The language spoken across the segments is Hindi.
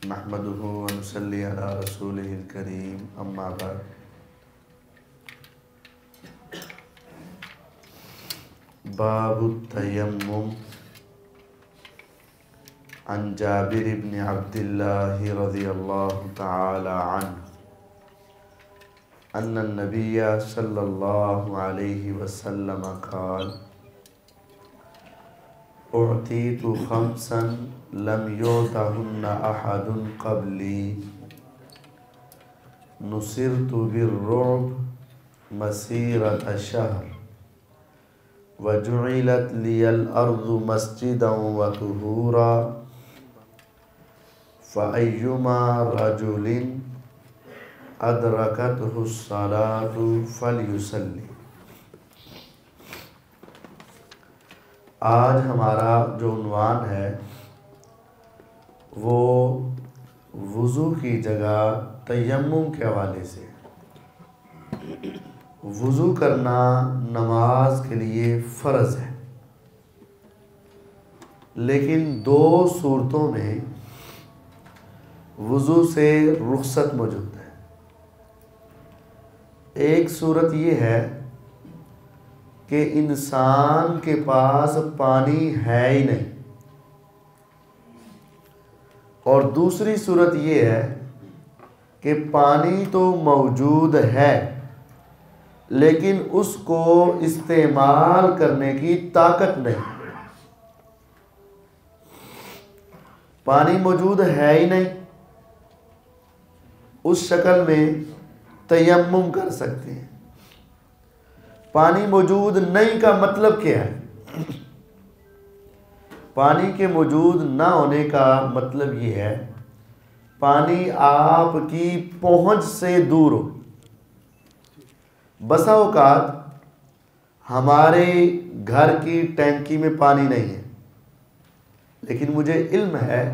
नहमदुहु व नुसल्ली अला रसूलिहिल करीम अम्मा बाद। बाबु तयम्मुम अन जाबिर इब्न अब्दिल्लाह रज़ियल्लाहु तआला अन्हु अन्न नबिय्य सल्लल्लाहु अलैहि वसल्लम क़ाल उअतीतु खम्सन लम युअतहुन्ना अहदुन क़ब्ली नुसिरतु बिर्रुअब मसीरत शहर वजुइलत लियल अर्ज़ु मस्जिदन व तुहूरा फ़अय्युमा रजुलिन अदरकतहु स्सलातु फलयुसल्ली। आज हमारा जो उन्वान है वो वुज़ू की जगह तयम्मुम के हवाले से। वुज़ू करना नमाज के लिए फ़र्ज़ है, लेकिन दो सूरतों में वुज़ू से रुख़सत मौजूद है। एक सूरत ये है कि इंसान के पास पानी है ही नहीं, और दूसरी सूरत ये है कि पानी तो मौजूद है लेकिन उसको इस्तेमाल करने की ताकत नहीं। पानी मौजूद है ही नहीं, उस शक्ल में तयम्मुम कर सकते हैं। पानी मौजूद नहीं का मतलब क्या है? पानी के मौजूद ना होने का मतलब ये है पानी आपकी पहुंच से दूर हो। बसा औकात हमारे घर की टैंकी में पानी नहीं है, लेकिन मुझे इल्म है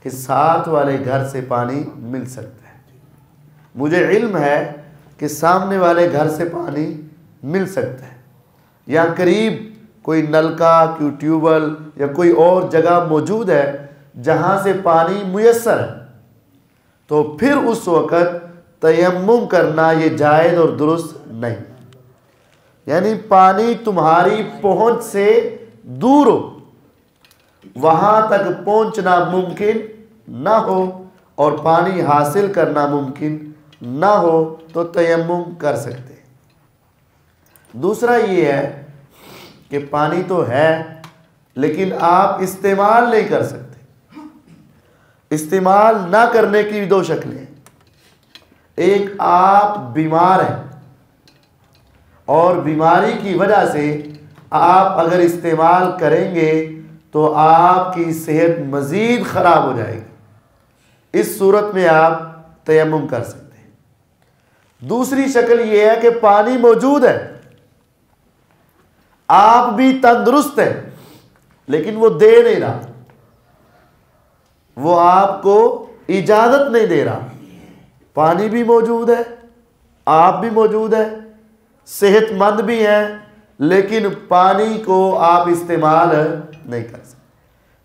कि साथ वाले घर से पानी मिल सकता है। मुझे इल्म है कि सामने वाले घर से पानी मिल सकता है, या करीब कोई नलका, कोई ट्यूबवेल या कोई और जगह मौजूद है जहाँ से पानी मुयस्सर है, तो फिर उस वक़्त तयम्मुम करना ये जायज़ और दुरुस्त नहीं। यानी पानी तुम्हारी पहुंच से दूर हो, वहाँ तक पहुँचना मुमकिन ना हो और पानी हासिल करना मुमकिन ना हो तो तयम्मुम कर सकते हैं। दूसरा ये है कि पानी तो है लेकिन आप इस्तेमाल नहीं कर सकते। इस्तेमाल ना करने की दो शक्लें हैं। एक, आप बीमार हैं और बीमारी की वजह से आप अगर इस्तेमाल करेंगे तो आपकी सेहत मज़ीद ख़राब हो जाएगी। इस सूरत में आप तयम्मुम कर सकते हैं। दूसरी शक्ल ये है कि पानी मौजूद है, आप भी तंदुरुस्त हैं, लेकिन वो दे नहीं रहा, वो आपको इजाज़त नहीं दे रहा। पानी भी मौजूद है, आप भी मौजूद है, सेहतमंद भी हैं, लेकिन पानी को आप इस्तेमाल नहीं कर सकते।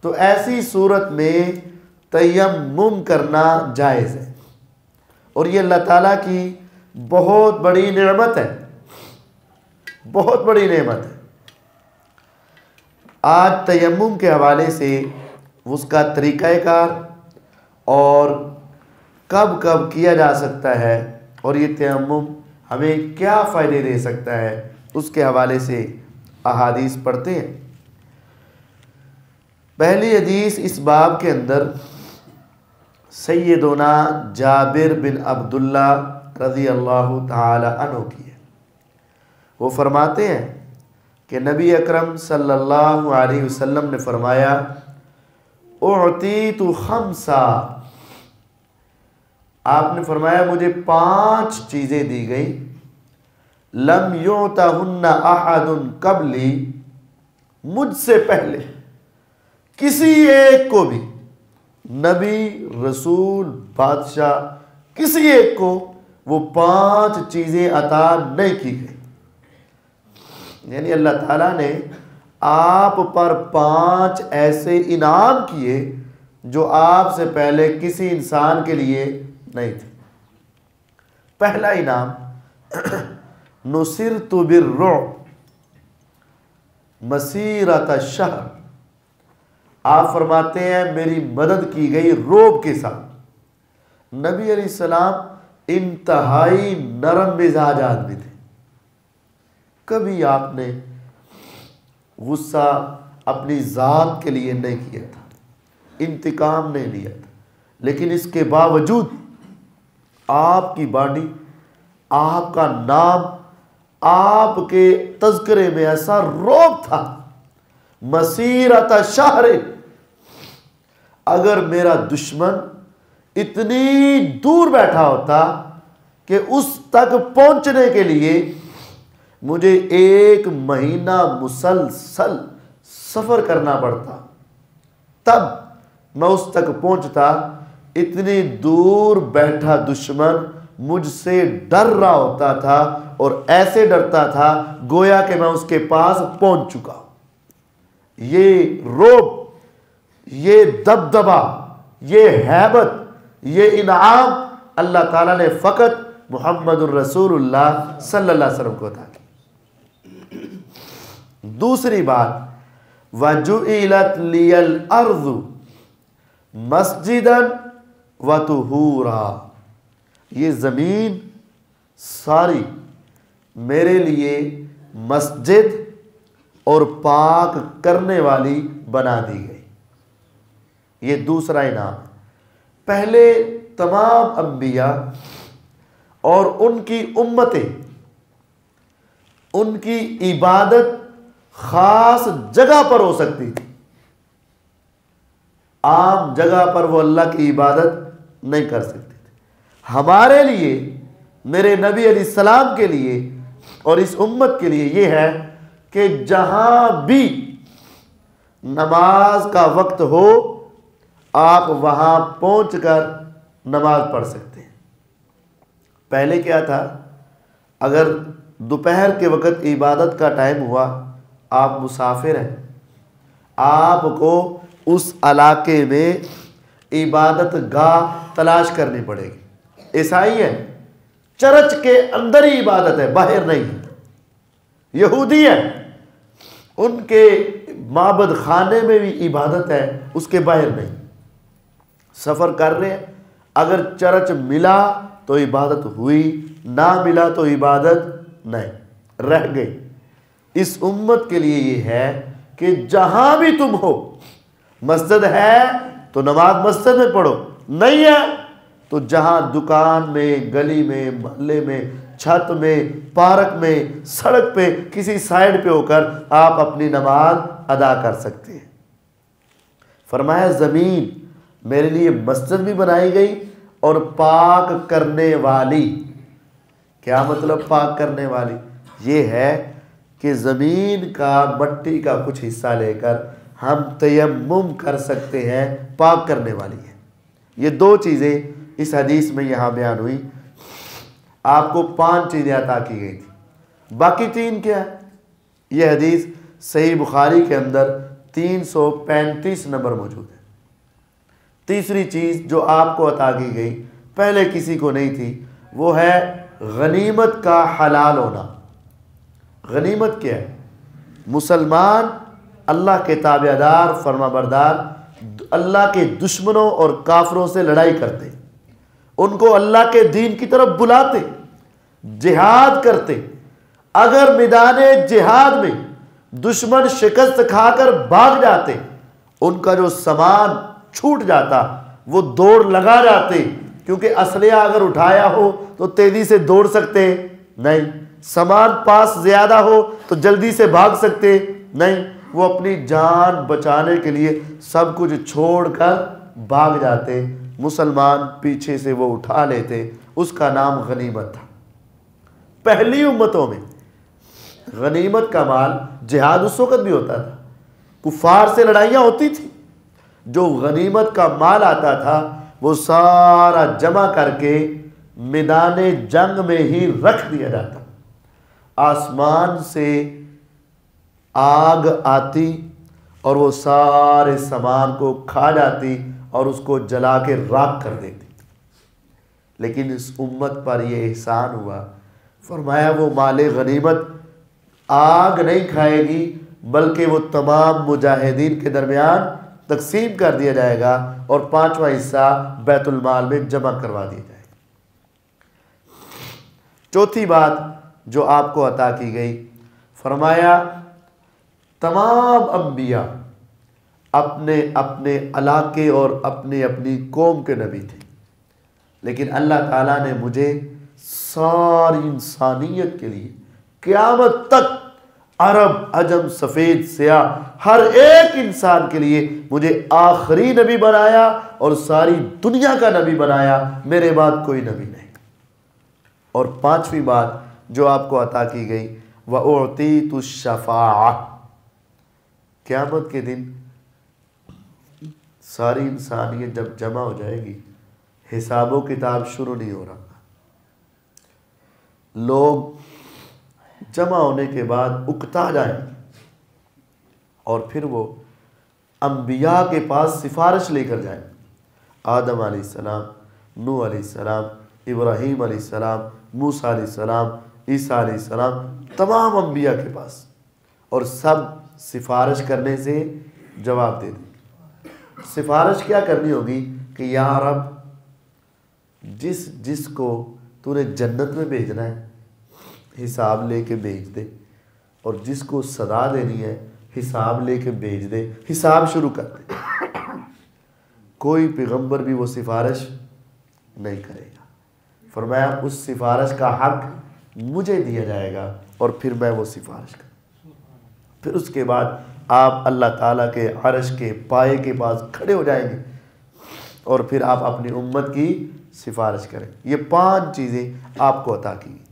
तो ऐसी सूरत में तयम्मुम करना जायज़ है, और ये अल्लाह ताला की बहुत बड़ी नेमत है, बहुत बड़ी नेमत है। आज तयम्मुम के हवाले से उसका तरीक़ाकार और कब कब किया जा सकता है और ये तयम्मुम हमें क्या फ़ायदे दे सकता है, उसके हवाले से अहादीस पढ़ते हैं। पहली हदीस इस बाब के अंदर सैयदना जाबिर बिन अब्दुल्लाह रज़ियल्लाहु तआला अन्हु की है। वो फरमाते हैं कि नबी अकरम सल्लल्लाहु अलैहि वसल्लम ने फरमाया, उअतीतु खम्सा, आपने फरमाया मुझे 5 चीज़ें दी गई, लम युअतहुन्ना अहदुन क़ब्ली, मुझसे पहले किसी एक को भी, नबी, रसूल, बादशाह, किसी एक को वो 5 चीज़ें अता नहीं की गई। यानी अल्लाह ताला ने आप पर 5 ऐसे इनाम किए जो आपसे पहले किसी इंसान के लिए नहीं थी। पहला इनाम नुसिरतु बिर्रुअब मसीरत शहर, आप फरमाते हैं मेरी मदद की गई रोब के साथ। नबी अलैहिस्सलाम इंतहाई नरम मिजाज आदमी थे, कभी आपने गुस्सा अपनी ज़ात के लिए नहीं किया था, इंतकाम नहीं लिया था, लेकिन इसके बावजूद आपकी बॉडी, आपका नाम, आपके तज़किरे में ऐसा रौब था। मसीरत शहर, अगर मेरा दुश्मन इतनी दूर बैठा होता कि उस तक पहुंचने के लिए मुझे 1 महीना मुसलसल सफर करना पड़ता, तब मैं उस तक पहुंचता। इतनी दूर बैठा दुश्मन मुझसे डर रहा होता था और ऐसे डरता था गोया कि मैं उसके पास पहुंच चुका। ये रोब, ये दबदबा, ये हैबत, ये इनाम अल्लाह ताला ने फ़कत मुहम्मदुर रसूलुल्लाह सल्लल्लाहु अलैहि वसल्लम को अता की। दूसरी बात, वजुइलत लियल अर्ज़ु मस्जिदन व तुहूरा, ये ज़मीन सारी मेरे लिए मस्जिद और पाक करने वाली बना दी गई। ये दूसरा इनाम। पहले तमाम अंबिया और उनकी उम्मतें, उनकी इबादत खास जगह पर हो सकती थी, आम जगह पर वो अल्लाह की इबादत नहीं कर सकते थे। हमारे लिए, मेरे नबी अलैहिस्सलाम के लिए और इस उम्मत के लिए ये है कि जहां भी नमाज का वक्त हो आप वहां पहुंचकर नमाज पढ़ सकते हैं। पहले क्या था, अगर दोपहर के वक्त इबादत का टाइम हुआ, आप मुसाफिर हैं, आपको उस इलाके में इबादत गाह तलाश करनी पड़ेगी। ईसाई है, चर्च के अंदर ही इबादत है, बाहर नहीं। यहूदी है, उनके माबद खाने में भी इबादत है, उसके बाहर नहीं। सफ़र कर रहे हैं, अगर चर्च मिला तो इबादत हुई, ना मिला तो इबादत नहीं, रह गई। इस उम्मत के लिए ये है कि जहां भी तुम हो, मस्जिद है तो नमाज मस्जिद में पढ़ो, नहीं है तो जहां दुकान में, गली में, मोहल्ले में, छत में, पार्क में, सड़क पे, किसी साइड पे होकर आप अपनी नमाज अदा कर सकते हैं। फरमाया ज़मीन मेरे लिए मस्जिद भी बनाई गई और पाक करने वाली। क्या मतलब पाक करने वाली? ये है कि ज़मीन का, मट्टी का कुछ हिस्सा लेकर हम तयम्मुम कर सकते हैं, पाक करने वाली है। ये 2 चीज़ें इस हदीस में यहाँ बयान हुई। आपको 5 चीज़ें अता की गई थी, बाकी 3 क्या है? ये हदीस सही बुखारी के अंदर 335 नंबर मौजूद है। तीसरी चीज़ जो आपको अता की गई, पहले किसी को नहीं थी, वो है गनीमत का हलाल होना। गनीमत क्या है? मुसलमान अल्लाह के ताबेदार, फरमाबरदार, अल्लाह के दुश्मनों और काफरों से लड़ाई करते, उनको अल्लाह के दीन की तरफ बुलाते, जिहाद करते। अगर मैदाने जिहाद में दुश्मन शिकस्त खाकर भाग जाते, उनका जो सामान छूट जाता, वो दौड़ लगा जाते, क्योंकि असलिया अगर उठाया हो तो तेजी से दौड़ सकते नहीं, सामान पास ज्यादा हो तो जल्दी से भाग सकते नहीं, वो अपनी जान बचाने के लिए सब कुछ छोड़कर भाग जाते। मुसलमान पीछे से वो उठा लेते, उसका नाम गनीमत था। पहली उम्मतों में गनीमत का माल, जिहाद उस वक्त भी होता था, कुफार से लड़ाइयाँ होती थी, जो गनीमत का माल आता था वो सारा जमा करके मैदाने जंग में ही रख दिया जाता। आसमान से आग आती और वो सारे सामान को खा जाती और उसको जला के राख कर देती। लेकिन इस उम्मत पर यह एहसान हुआ, फरमाया वो माले गनीमत आग नहीं खाएगी, बल्कि वो तमाम मुजाहिदीन के दरमियान तकसीम कर दिया जाएगा और 5वां हिस्सा बैतुल माल में जमा करवा दिया जाएगा। चौथी बात जो आपको अता की गई, फरमाया तमाम अंबिया अपने अपने इलाके और अपनी अपनी कौम के नबी थे, लेकिन अल्लाह ताला ने मुझे सारी इंसानियत के लिए क़यामत तक अरब अजम सफ़ेद स्याह हर एक इंसान के लिए मुझे आखिरी नबी बनाया और सारी दुनिया का नबी बनाया, मेरे बाद कोई नबी नहीं। और 5वीं बात जो आपको अता की गई, व उतीतु शफ़ाअह, क़यामत के दिन सारी इंसानियत जब जमा हो जाएगी, हिसाबो किताब शुरू नहीं हो रहा, लोग जमा होने के बाद उकता जाएंगे और फिर वो अंबिया के पास सिफारिश लेकर जाएंगे। आदम अलैहिस्सलाम, नूह अलैहिस्सलाम, इब्राहीम अलैहिस्सलाम, मूसा अलैहिस्सलाम, ईसा अलैहिस्सलाम, तमाम अंबिया के पास, और सब सिफारिश करने से जवाब दे देंगे। सिफारिश क्या करनी होगी कि या रब, जिसको तूने जन्नत में भेजना है हिसाब लेके भेज दे, और जिसको सदा देनी है हिसाब लेके भेज दे, हिसाब शुरू कर दे। कोई पैगंबर भी वो सिफारिश नहीं करेगा। फरमाया उस सिफारिश का हक मुझे दिया जाएगा और फिर मैं वो सिफारिश करूँ। फिर उसके बाद आप अल्लाह ताला के अर्श के पाए के पास खड़े हो जाएंगे और फिर आप अपनी उम्मत की सिफारिश करें। ये 5 चीज़ें आपको अता की।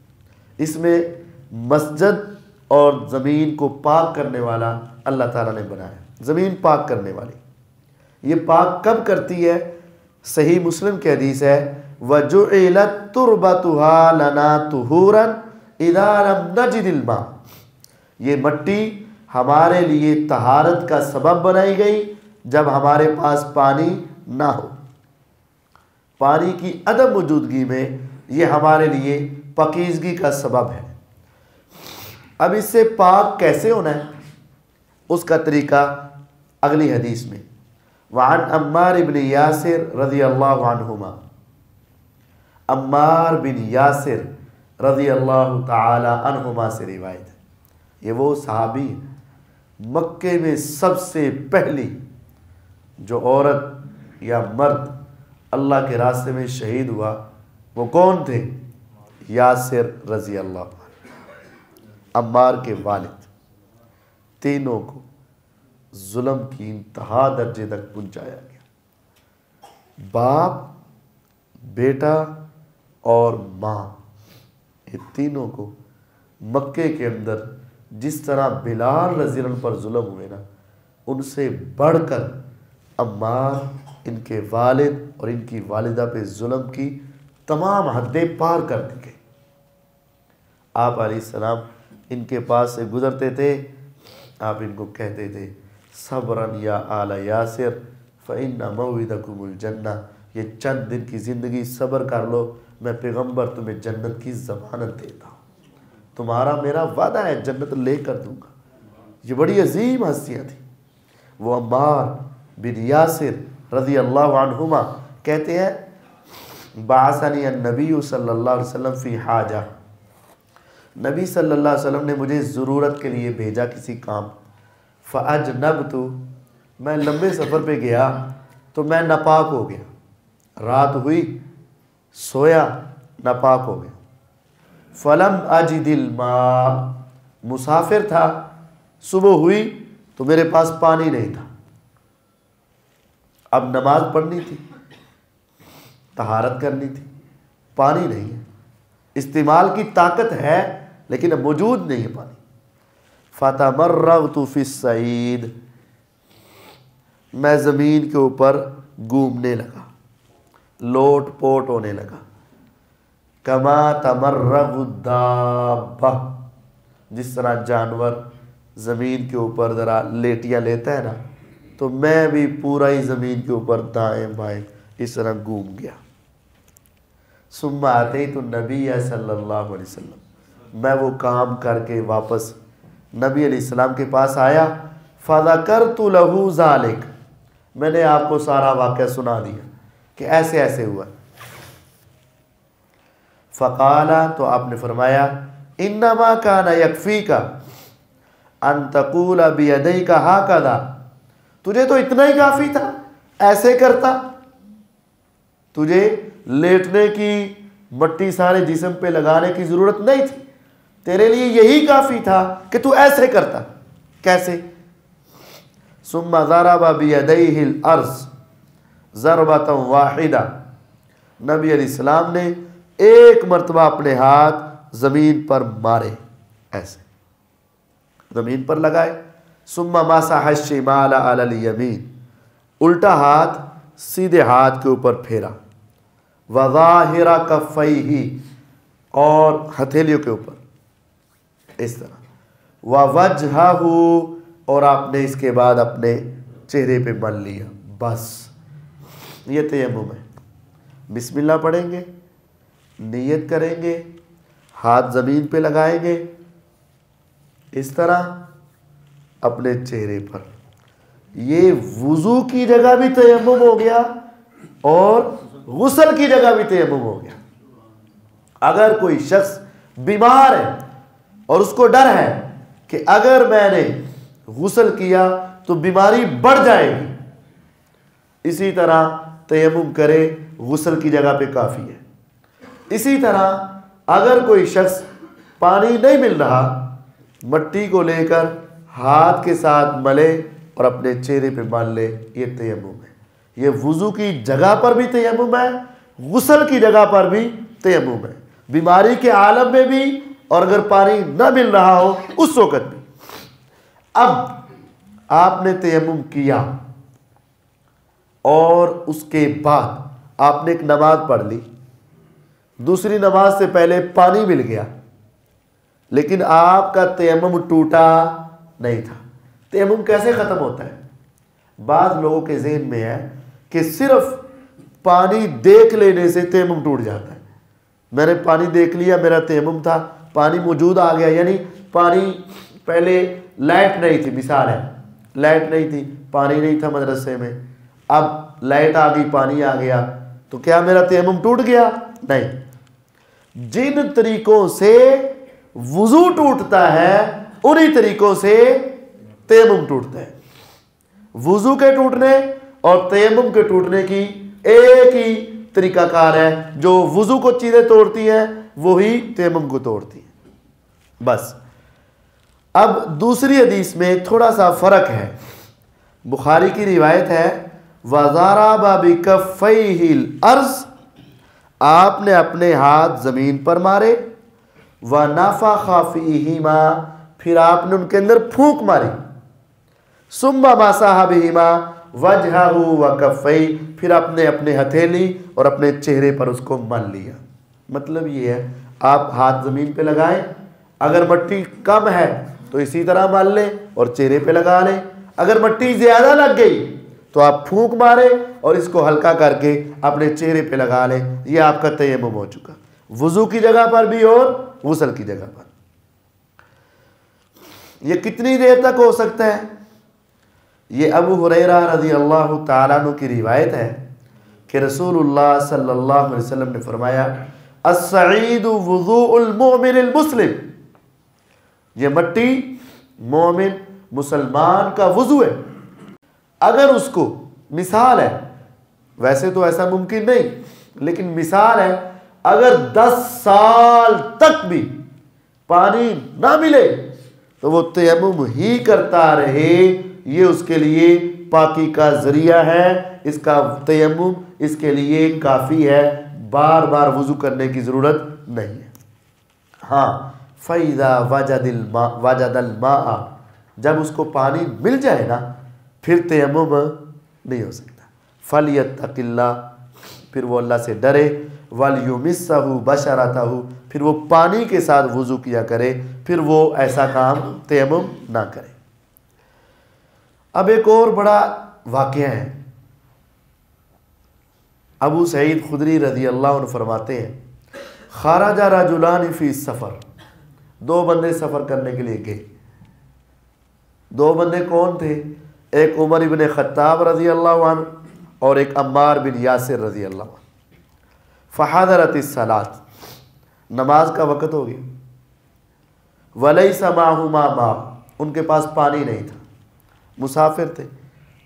इसमें मस्जिद और ज़मीन को पाक करने वाला अल्लाह ताला ने बनाया। ज़मीन पाक करने वाली, ये पाक कब करती है? सही मुस्लिम की हदीस है, वजुइलत तुरबतुहा लना तुहूरन इज़ा लम नजिदिल मा, ये मट्टी हमारे लिए तहारत का सबब बनाई गई जब हमारे पास पानी ना हो। पानी की अदम मौजूदगी में ये हमारे लिए पाकीज़गी का सबब है। अब इससे पाक कैसे होना है, उसका तरीका अगली हदीस में। वान अम्मार इब्न यासिर रज़ी अल्लाहु अन्हुमा, अम्मार बिन यासिर रज़ी अल्लाहु ताला अन्हुमा से रिवायत है। ये वो सहाबी मक्के में सबसे पहली जो औरत या मर्द अल्लाह के रास्ते में शहीद हुआ, वो कौन थे? यासिर रज़ी अल्लाह, अम्मार के वालिद। तीनों को जुल्म की इंतहा दर्जे तक पहुंचाया गया। बाप, बेटा और माँ, ये तीनों को मक्के के अंदर जिस तरह बिलाल रज़ी अल्लाह पर जुल्म हुए ना, उनसे बढ़कर अम्मार, इनके वालिद और इनकी वालिदा पे जुल्म की तमाम हदें पार कर दी गई। आप अलैहिस्सलाम इनके पास से गुजरते थे, आप इनको कहते थे सब्रन या आला यासिर फ़इन्ना मौइदकुमुल जन्ना, ये चंद दिन की ज़िंदगी सब्र कर लो, मैं पैगंबर तुम्हें जन्नत की ज़मानत देता हूँ, तुम्हारा मेरा वादा है, जन्नत लेकर दूंगा। ये बड़ी अजीम हस्तियाँ थी। वो अम्मार बिन यासिर रज़ी अल्लाहु अन्हुमा कहते हैं, बाअसनी अन्नबी सल्लल्लाहु अलैहि वसल्लम फ़ी हाजा, नबी सल्लल्लाहु अलैहि वसल्लम ने मुझे ज़रूरत के लिए भेजा किसी काम। फ़अजनबतु, मैं लंबे सफ़र पे गया तो मैं नापाक हो गया, रात हुई सोया नापाक हो गया। फ़लम अजिदिल मा, मुसाफिर था, सुबह हुई तो मेरे पास पानी नहीं था। अब नमाज पढ़नी थी, तहारत करनी थी, पानी नहीं है, इस्तेमाल की ताकत है लेकिन अब मौजूद नहीं है पानी। फ़तमर्रगतु फ़िस्सईद, मैं ज़मीन के ऊपर घूमने लगा, लोट पोट होने लगा। कमा तमर्रगुद्दाब्बा, जिस तरह जानवर ज़मीन के ऊपर ज़रा लेटियाँ लेता है ना, तो मैं भी पूरा ही ज़मीन के ऊपर दाएं बाएं इस तरह घूम गया। सुम्मा आते तो नबी सल्लल्लाहु अलैहि वसल्लम, मैं वो काम करके वापस नबी अलैहिस्सलाम के पास आया। फ़ज़करतु लहू ज़ालिक, मैंने आपको सारा वाक़या सुना दिया कि ऐसे ऐसे हुआ। फ़क़ाला, तो आपने फरमाया, इन्नमा काना यकफ़ीका अन तक़ूला बियदैका हाकज़ा, तुझे तो इतना ही काफ़ी था, ऐसे करता, तुझे लेटने की मट्टी सारे जिस्म पे लगाने की ज़रूरत नहीं थी, तेरे लिए यही काफ़ी था कि तू ऐसे करता। कैसे? सुम्मा ज़रबा बियदैहिल अर्ज़ ज़रबतन वाहिदा, नबी अलैहिस्सलाम ने एक मरतबा अपने हाथ ज़मीन पर मारे, ऐसे ज़मीन पर लगाए। सुम्मा मसह शिमाल अलल यमीन, उल्टा हाथ सीधे हाथ के ऊपर फेरा। वज़ाहिरा कफ़ैही, और हथेलियों के ऊपर इस तरह। ववजहहू, और आपने इसके बाद अपने चेहरे पे मल लिया। बस ये तयम्मुम है। बिस्मिल्लाह पढ़ेंगे, नियत करेंगे, हाथ ज़मीन पे लगाएंगे इस तरह अपने चेहरे पर। ये वुज़ू की जगह भी तयम्मुम हो गया और गुस्ल की जगह भी तयम्मुम हो गया। अगर कोई शख्स बीमार है और उसको डर है कि अगर मैंने गुस्ल किया तो बीमारी बढ़ जाएगी, इसी तरह तयम्मुम करे, गुस्ल की जगह पे काफ़ी है। इसी तरह अगर कोई शख्स पानी नहीं मिल रहा, मट्टी को लेकर हाथ के साथ मले और अपने चेहरे पे मल ले, ये तयम्मुम है। ये वुज़ू की जगह पर भी तयम्मुम है, गुस्ल की जगह पर भी तयम्मुम है, बीमारी के आलम में भी, और अगर पानी न मिल रहा हो उस वक़्त भी। अब आपने तयम्मुम किया और उसके बाद आपने एक नमाज पढ़ ली, दूसरी नमाज से पहले पानी मिल गया, लेकिन आपका तयम्मुम टूटा नहीं था। तयम्मुम कैसे ख़त्म होता है? बाद लोगों के ज़हन में है कि सिर्फ पानी देख लेने से तयम्मुम टूट जाता है। मैंने पानी देख लिया, मेरा तयम्मुम था, पानी मौजूद आ गया, यानी पानी, पहले लाइट नहीं थी, मिसाल है, लाइट नहीं थी, पानी नहीं था मदरसे में, अब लाइट आ गई, पानी आ गया, तो क्या मेरा तयम्मुम टूट गया? नहीं। जिन तरीकों से वुज़ू टूटता है उन्हीं तरीकों से तयम्मुम टूटता है। वुज़ू के टूटने और तयम्मुम के टूटने की एक ही तरीकाकार है। जो वुज़ू को चीज़ें तोड़ती हैं वही तयम्मुम को तोड़ती हैं। बस अब दूसरी हदीस में थोड़ा सा फ़र्क है। बुखारी की रिवायत है, वज़रबा बिकफ़ैहिल अर्ज़, आपने अपने हाथ ज़मीन पर मारे, व नफ़ख़ फ़ीहिमा, फिर आपने उनके अंदर फूंक मारी। सुम्मा मसह बिहिमा वजहहू व कफ़ै, फिर आपने अपने हथेली और अपने चेहरे पर उसको मल लिया। मतलब ये है, आप हाथ ज़मीन पे लगाएं, अगर मट्टी कम है तो इसी तरह मल लें और चेहरे पे लगा लें, अगर मट्टी ज़्यादा लग गई तो आप फूंक मारें और इसको हल्का करके अपने चेहरे पे लगा लें। ये आपका तयम्मुम हो चुका, वुज़ू की जगह पर भी और गुस्ल की जगह पर। ये कितनी देर तक हो सकता है? ये अबू हुरैरा रज़ी अल्लाह तआला अन्हु की रिवायत है कि रसूलुल्लाह सल्लल्लाहु अलैहि वसल्लम ने फरमाया, अस्सईदु वुज़ूउल मुमिनिल मुस्लिम, ये मट्टी मोमिन मुसलमान का वुज़ू है। अगर उसको, मिसाल है, वैसे तो ऐसा मुमकिन नहीं, लेकिन मिसाल है, अगर 10 साल तक भी पानी ना मिले तो वो तयम्मुम ही करता रहे, ये उसके लिए पाकी का ज़रिया है, इसका तयम्मुम इसके लिए काफ़ी है, बार बार वुज़ू करने की ज़रूरत नहीं है। हाँ, फ़ैज़ा वजदल माआ, जब उसको पानी मिल जाए ना, फिर तयम्मुम नहीं हो सकता। फ़लियत्तक़िल्लाह, फिर वो अल्लाह से डरे, वलयुमिस्सहु बशरतहु, फिर वो पानी के साथ वुज़ू किया करे, फिर वो ऐसा काम तयम्मुम ना करे। अब एक और बड़ा वाक़या है। अबू सईद खुदरी रज़ी अल्लाह अन्हु फरमाते हैं, खराजा रजुलान फी सफ़र, दो बंदे सफ़र करने के लिए गए। दो बंदे कौन थे? एक उमर इब्न खत्ताब रज़ी अल्लाह अन्हु और एक अम्मार बिन यासिर रज़ी अल्लाह अन्हु। फ़हदरतिस सलात, नमाज का वक़्त हो गया। वलैसा माहुमा मा, उनके पास पानी नहीं था, मुसाफिर थे।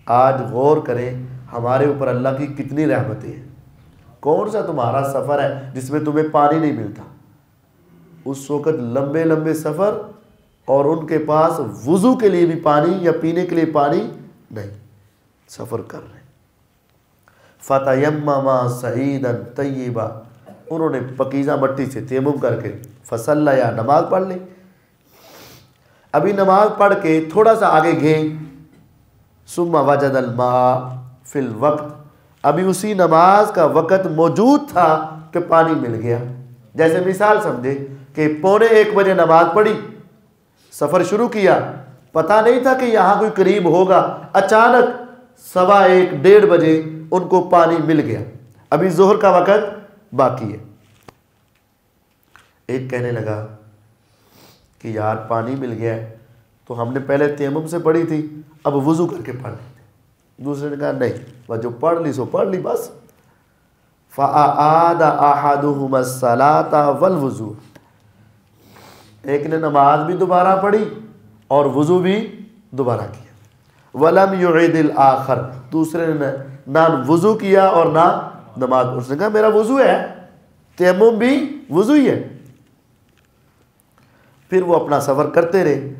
आज गौर करें हमारे ऊपर अल्लाह की कितनी रहमतें हैं। कौन सा तुम्हारा सफ़र है जिसमें तुम्हें पानी नहीं मिलता? उस वक़्त लंबे लंबे सफ़र और उनके पास वुज़ू के लिए भी पानी या पीने के लिए पानी नहीं, सफ़र कर रहे। फ़तयम्ममा सईदन तय्यबा, उन्होंने पकीज़ा मट्टी से तयम्मुम करके फसल्ला, या नमाज पढ़ ली। अभी नमाज पढ़ के थोड़ा सा आगे गए, सुम्मा वजदल मा फिल वक्त, अभी उसी नमाज का वक़्त मौजूद था कि पानी मिल गया। जैसे मिसाल समझे कि 1:45 बजे नमाज पढ़ी, सफ़र शुरू किया, पता नहीं था कि यहाँ कोई करीब होगा, अचानक 1:15 1:30 बजे उनको पानी मिल गया। अभी ज़ोहर का वक़्त बाकी है। एक कहने लगा कि यार पानी मिल गया है तो हमने पहले तयम्मुम से पढ़ी थी, अब वुज़ू करके पढ़ लेते। दूसरे ने कहा नहीं, वह जो पढ़ ली सो पढ़ ली बस। फ़अआदा अहदुहुमा सलाता वल वुज़ू, एक ने नमाज भी दोबारा पढ़ी और वुज़ू भी दोबारा किया। वलम युईदिल आखर, दूसरे ने ना वुज़ू किया और ना नमाज। उसने कहा मेरा वुज़ू है, तयम्मुम भी वुज़ू ही है। फिर वो अपना सफ़र करते रहे।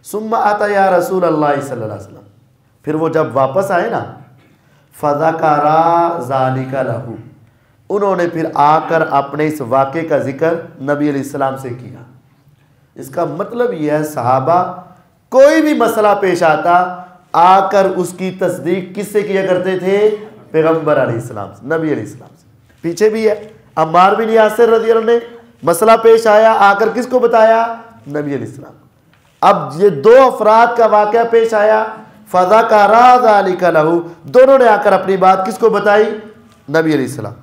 सुम्मा आता या रसूल अल्लाह सल्लल्लाहु अलैहि वसल्लम, फिर वो जब वापस आए ना, फ़ज़करा ज़ालिका लहू, उन्होंने फिर आकर अपने इस वाक़े का जिक्र नबी अलैहिस्सलाम से किया। इसका मतलब यह है सहाबा कोई भी मसला पेश आता आकर उसकी तस्दीक किससे किया करते थे? पैगम्बर अलैहिस्सलाम से, नबी अलैहिस्सलाम से। पीछे भी है अम्मार बिन यासिर रज़ी अल्लाह ने मसला पेश आया, आकर किसको बताया? नबी अलैहिस्सलाम। अब ये दो अफराद का वाक़या पेश आया, फ़ज़करा ज़ालिका लहू, दोनों ने आकर अपनी बात किसको बताई? नबी अलैहिस्सलाम।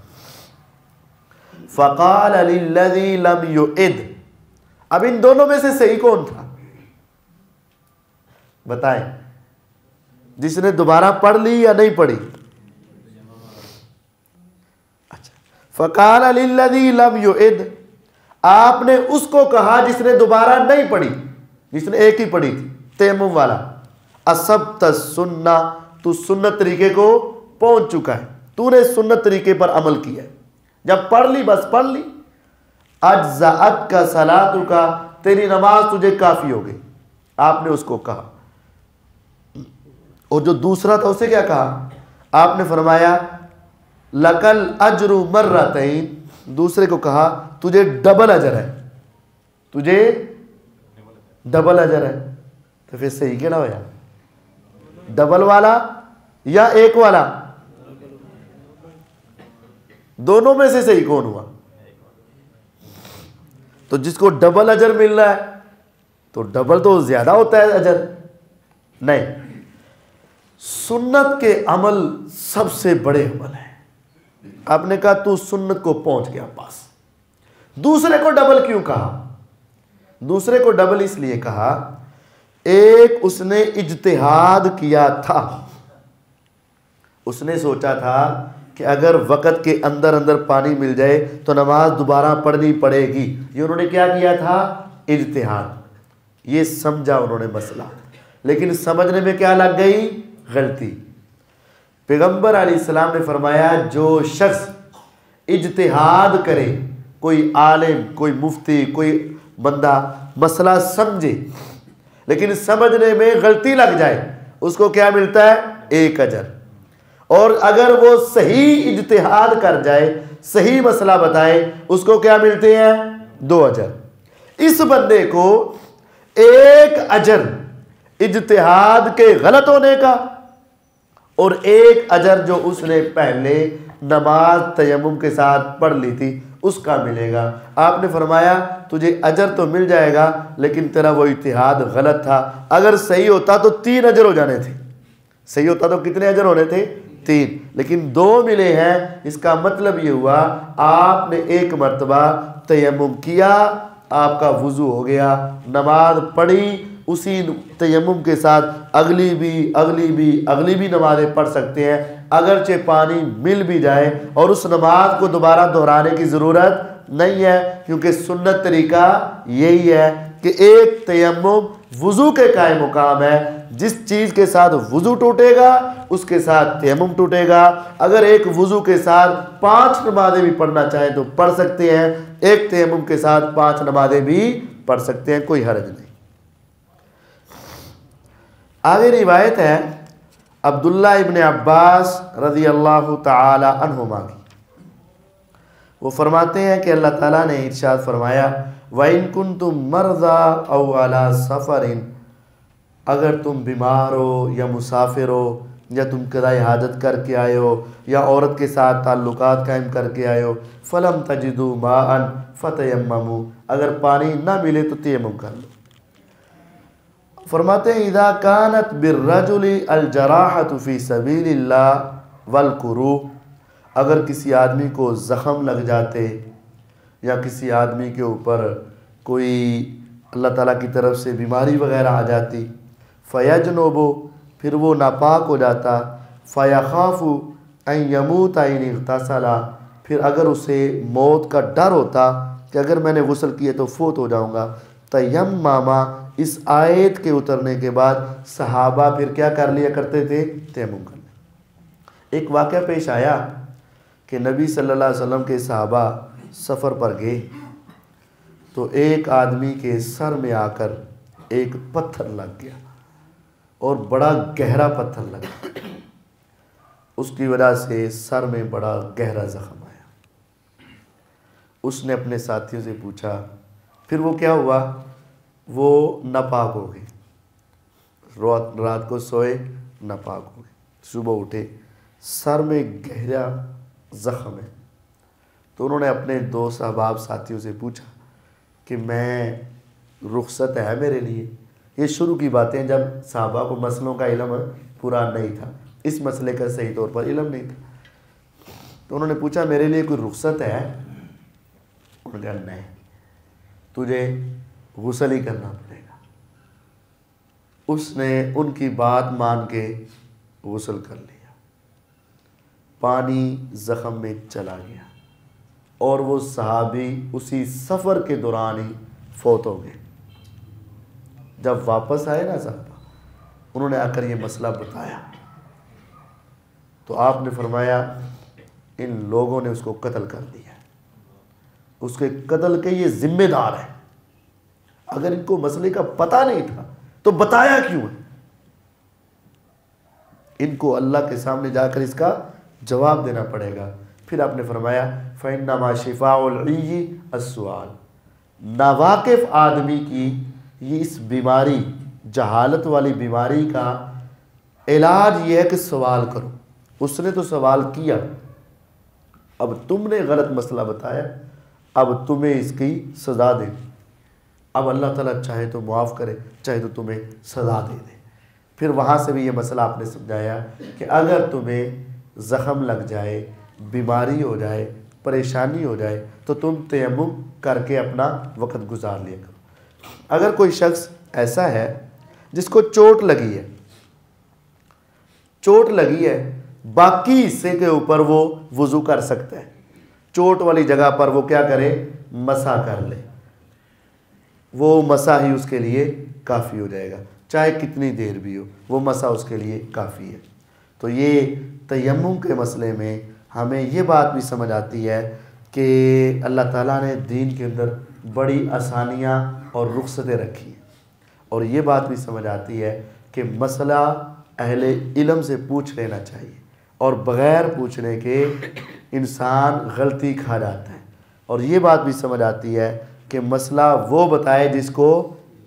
फ़क़ाल लिल्लज़ी लम युइद, अब इन दोनों में से सही कौन था बताएं? जिसने दोबारा पढ़ ली या नहीं पढ़ी? अच्छा, फ़क़ाल लिल्लज़ी लम युइद, आपने उसको कहा जिसने दोबारा नहीं पढ़ी, जिसने एक ही पढ़ी थी तयम्मुम वाला। असब्त सुन्ना, तू सुन्नत तरीके को पहुंच चुका है, तूने सुन्नत तरीके पर अमल किया है। जब पढ़ ली बस पढ़ ली। अज्ज़अत का सलातु का, तेरी नमाज तुझे काफ़ी हो गई, आपने उसको कहा। और जो दूसरा था उसे क्या कहा? आपने फरमाया लकल अजरु मर्रतैन, दूसरे को कहा तुझे डबल अजर है, तुझे डबल अजर है। तो फिर सही क्या होया? डबल वाला या एक वाला? दोनों में से सही कौन हुआ? तो जिसको डबल अजर मिल रहा है तो डबल तो ज्यादा होता है अजर। नहीं, सुन्नत के अमल सबसे बड़े अमल है। आपने कहा तू सुन्नत को पहुंच गया पास। दूसरे को डबल क्यों कहा? दूसरे को डबल इसलिए कहा, एक उसने इज्तिहाद किया था, उसने सोचा था कि अगर वक़्त के अंदर अंदर पानी मिल जाए तो नमाज दोबारा पढ़नी पड़ेगी। ये उन्होंने क्या किया था? इज्तिहाद। ये समझा उन्होंने मसला, लेकिन समझने में क्या लग गई? गलती। पैगंबर अलैहिस्सलाम ने फरमाया जो शख्स इज्तिहाद करे, कोई आलिम, कोई मुफ्ती, कोई बंदा मसला समझे लेकिन समझने में गलती लग जाए, उसको क्या मिलता है? एक अजर। और अगर वो सही इज्तिहाद कर जाए, सही मसला बताए, उसको क्या मिलते हैं? 2 अजर। इस बंदे को एक अजर इज्तिहाद के गलत होने का और एक अजर जो उसने पहले नमाज तयम्मुम के साथ पढ़ ली थी उसका मिलेगा। आपने फरमाया तुझे अजर तो मिल जाएगा लेकिन तेरा वो इज्तिहाद गलत था, अगर सही होता तो 3 अजर हो जाने थे। सही होता तो कितने अजर होने थे? 3, लेकिन 2 मिले हैं। इसका मतलब ये हुआ आपने एक मर्तबा तयम्मुम किया, आपका वुज़ू हो गया, नमाज पढ़ी, उसी तयम्मुम के साथ अगली भी नमाजें पढ़ सकते हैं, अगरचे पानी मिल भी जाए, और उस नमाज को दोबारा दोहराने की ज़रूरत नहीं है, क्योंकि सुन्नत तरीका यही है कि एक तयम्मुम वुज़ू के कायम मुकाम है। जिस चीज़ के साथ वुज़ू टूटेगा उसके साथ तयम्मुम टूटेगा। अगर एक वुज़ू के साथ 5 नमाजें भी पढ़ना चाहें तो पढ़ सकते हैं, एक तयम्मुम के साथ 5 नमाजें भी पढ़ सकते हैं, कोई हर्ज नहीं। आगे रिवायत है अब्दुल्ला इब्न अब्बास रज़ी अल्लाह तआला अन्हुमा की। वो फरमाते हैं कि अल्लाह ताला ने इरशाद फरमाया, वइन कुंतुम मर्ज़ा औ अला सफ़रिन, अगर तुम बीमार हो या मुसाफिर हो या तुम क़ज़ाए हाजत करके आए हो या औरत के साथ ताल्लुकात कायम करके आए हो, फ़लम तजिदू माअन फ़तयम्ममू, अगर पानी ना मिले तो तयम्मुम कर लो। फरमाते हैं इज़ा कानत बिर्रजुली अल-जराहतु फ़ी सबीलिल्लाह वल कुरूह, अगर किसी आदमी को ज़ख़म लग जाते या किसी आदमी के ऊपर कोई अल्लाह ताला की तरफ से बीमारी वग़ैरह आ जाती, फ़यजनुबु, फिर वो नापाक हो जाता, फ़यख़ाफ़ु अन यमूता इन इग़्तसला, फिर अगर उसे मौत का डर होता कि अगर मैंने गुस्ल किए तो फोत हो जाऊँगा, तयम्ममा, इस आयत के उतरने के बाद सहाबा फिर क्या कर लिया करते थे? तयम्मुम कर लिया। एक वाक़या पेश आया कि नबी सल्लल्लाहु अलैहि वसल्लम के सहाबा सफ़र पर गए तो एक आदमी के सर में आकर एक पत्थर लग गया और बड़ा गहरा पत्थर लगा, उसकी वजह से सर में बड़ा गहरा ज़ख़म आया। उसने अपने साथियों से पूछा, फिर वो क्या हुआ? वो नापाक हो गए, रात को सोए नापाक हो गए, सुबह उठे सर में गहरा ज़ख़म है। तो उन्होंने अपने 2 सहबाब साथियों से पूछा कि मैं रुख्सत है मेरे लिए? ये शुरू की बातें जब सहाबा को मसलों का इल्म पूरा नहीं था, इस मसले का सही तौर पर इल्म नहीं था। तो उन्होंने पूछा मेरे लिए कोई रुख्सत है? उन्होंने कहा नहीं, तुझे गुस्ल ही करना पड़ेगा। उसने उनकी बात मान के गुस्ल कर लिया, पानी ज़ख़म में चला गया और वो सहाबी उसी सफ़र के दौरान ही फौत हो गए। जब वापस आए ना साहबा, उन्होंने आकर ये मसला बताया तो आपने फरमाया इन लोगों ने उसको कत्ल कर दिया, उसके कत्ल के ये ज़िम्मेदार हैं। अगर इनको मसले का पता नहीं था तो बताया क्यों है? इनको अल्लाह के सामने जाकर इसका जवाब देना पड़ेगा। फिर आपने फरमाया फ़इन्नमा शिफ़ाउल ईय्यि अस्सुआल, नावाकिफ़ आदमी की ये इस बीमारी, जहालत वाली बीमारी का इलाज ये है कि सवाल करो। उसने तो सवाल किया, अब तुमने गलत मसला बताया, अब तुम्हें इसकी सज़ा दे। अब अल्लाह ताला चाहे तो मुआफ़ करे, चाहे तो तुम्हें सज़ा दे दे। फिर वहाँ से भी ये मसला आपने समझाया कि अगर तुम्हें ज़ख़म लग जाए, बीमारी हो जाए, परेशानी हो जाए तो तुम तयम्मुम करके अपना वक़्त गुजार लिया करो। अगर कोई शख्स ऐसा है जिसको चोट लगी है, चोट लगी है, बाकी हिस्से के ऊपर वो वुज़ू कर सकता है, चोट वाली जगह पर वो क्या करे? मसा कर ले, वो मसा ही उसके लिए काफ़ी हो जाएगा, चाहे कितनी देर भी हो, वो मसा उसके लिए काफ़ी है। तो ये तयम्मुम के मसले में हमें ये बात भी समझ आती है कि अल्लाह ताला ने दीन के अंदर बड़ी आसानियाँ और रुख्सतें रखी हैं, और ये बात भी समझ आती है कि मसला अहले इल्म से पूछ लेना चाहिए, और बग़ैर पूछने के इंसान गलती खा जाता है। और ये बात भी समझ आती है कि मसला वो बताए जिसको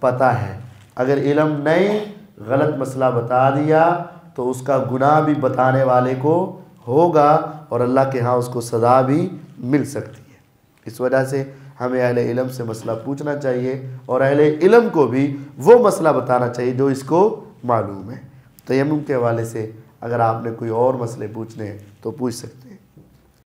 पता है, अगर इल्म नहीं गलत मसला बता दिया तो उसका गुनाह भी बताने वाले को होगा और अल्लाह के यहाँ उसको सज़ा भी मिल सकती है। इस वजह से हमें अहले इल्म से मसला पूछना चाहिए और अहले इल्म को भी वो मसला बताना चाहिए जो इसको मालूम है। तयम्मुम के हवाले से अगर आपने कोई और मसले पूछने हैं तो पूछ सकते हैं।